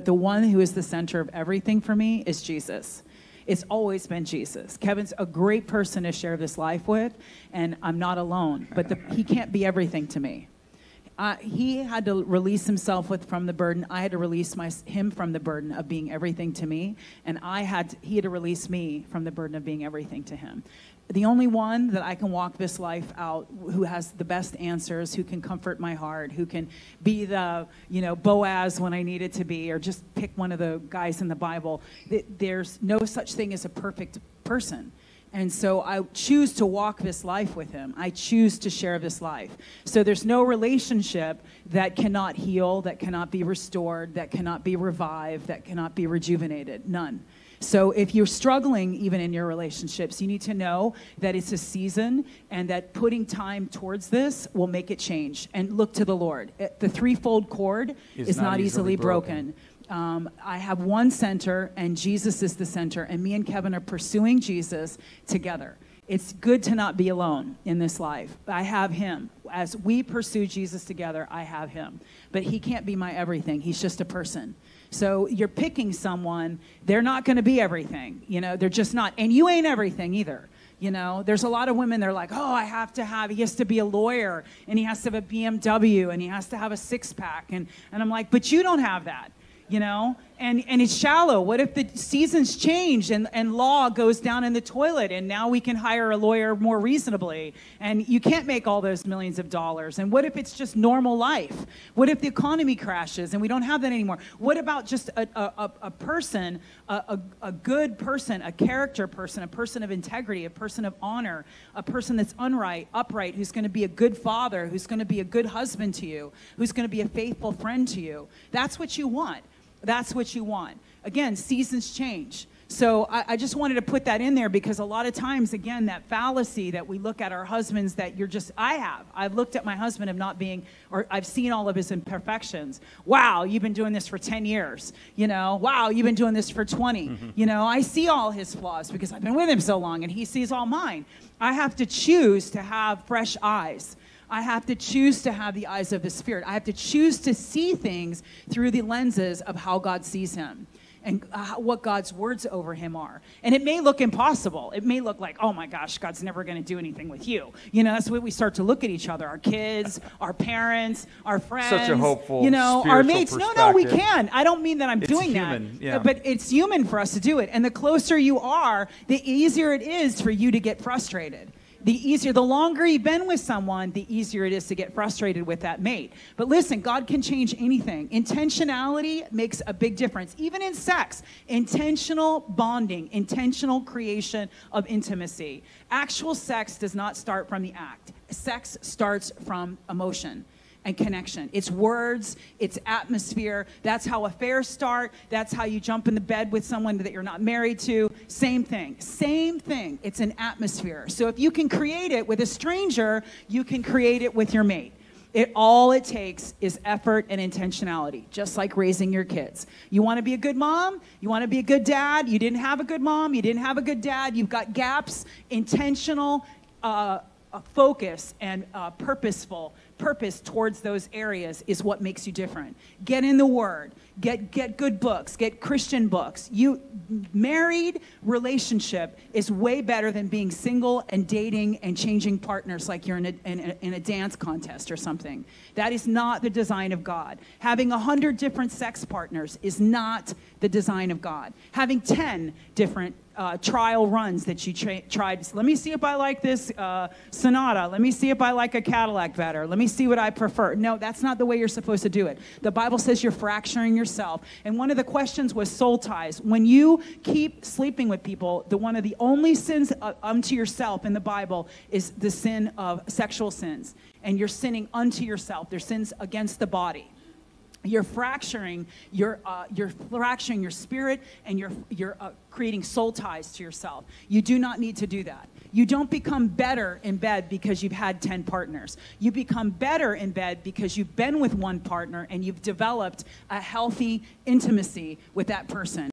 The one who is the center of everything for me is Jesus. It's always been Jesus. Kevin's a great person to share this life with, and I'm not alone, but he can't be everything to me. He had to release himself from the burden. I had to release him from the burden of being everything to me, and he had to release me from the burden of being everything to him. The only one that I can walk this life out, who has the best answers, who can comfort my heart, who can be the, Boaz when I need it to be, or just pick one of the guys in the Bible. There's no such thing as a perfect person. And so I choose to walk this life with him. I choose to share this life. So there's no relationship that cannot heal, that cannot be restored, that cannot be revived, that cannot be rejuvenated. None. So if you're struggling even in your relationships, you need to know that it's a season and that putting time towards this will make it change. And look to the Lord. The threefold cord is not easily broken. I have one center, and Jesus is the center, and me and Kevin are pursuing Jesus together. It's good to not be alone in this life. I have him. As we pursue Jesus together, I have him. But he can't be my everything. He's just a person. So you're picking someone, they're not going to be everything. They're just not. And you ain't everything either. There's a lot of women, they're like, he has to be a lawyer, and he has to have a BMW, and he has to have a six-pack. And I'm like, but you don't have that. And it's shallow. What if the seasons change and law goes down in the toilet, and now we can hire a lawyer more reasonably, and you can't make all those millions of dollars? And what if it's just normal life? What if the economy crashes and we don't have that anymore? What about just a person, a good person, a character person, a person of integrity, a person of honor, a person that's upright, who's going to be a good father, who's going to be a good husband to you, who's going to be a faithful friend to you? That's what you want. That's what you want. Again, seasons change. So I just wanted to put that in there, because a lot of times, again, that fallacy that we look at our husbands, that I've looked at my husband of not being, or I've seen all of his imperfections. Wow, you've been doing this for 10 years. Wow, you've been doing this for 20. Mm-hmm. I see all his flaws because I've been with him so long, and he sees all mine. I have to choose to have fresh eyes. I have to choose to have the eyes of the Spirit. I have to choose to see things through the lenses of how God sees him and what God's words over him are. And it may look impossible. It may look like, oh my gosh, God's never going to do anything with you. That's the way we start to look at each other, our kids, our parents, our friends. Such a hopeful, our mates. No, we perspective. can. I don't mean that I'm doing human, that. yeah. But it's human for us to do it. And the closer you are, the easier it is for you to get frustrated. The longer you've been with someone, the easier it is to get frustrated with that mate. But listen, God can change anything. Intentionality makes a big difference. Even in sex, intentional bonding, intentional creation of intimacy. Actual sex does not start from the act. Sex starts from emotion and connection. It's words, it's atmosphere. That's how affairs start. That's how you jump in the bed with someone that you're not married to. Same thing. It's an atmosphere. So if you can create it with a stranger, you can create it with your mate. All it takes is effort and intentionality, just like raising your kids. You want to be a good mom? You want to be a good dad? You didn't have a good mom? You didn't have a good dad? You've got gaps. Intentional focus and purpose towards those areas is what makes you different. Get in the Word. Get good books. Get Christian books. Married relationship is way better than being single and dating and changing partners like you're in a dance contest or something. That is not the design of God. Having 100 different sex partners is not the design of God. Having 10 different trial runs that you tried. Let me see if I like this Sonata. Let me see if I like a Cadillac better. Let me see what I prefer. No, that's not the way you're supposed to do it. The Bible says you're fracturing yourself. And one of the questions was soul ties. When you keep sleeping with people, one of the only sins unto yourself in the Bible is the sin of sexual sins. And you're sinning unto yourself. They're sins against the body. You're fracturing your spirit, and you're creating soul ties to yourself. You do not need to do that. You don't become better in bed because you've had 10 partners. You become better in bed because you've been with one partner and you've developed a healthy intimacy with that person.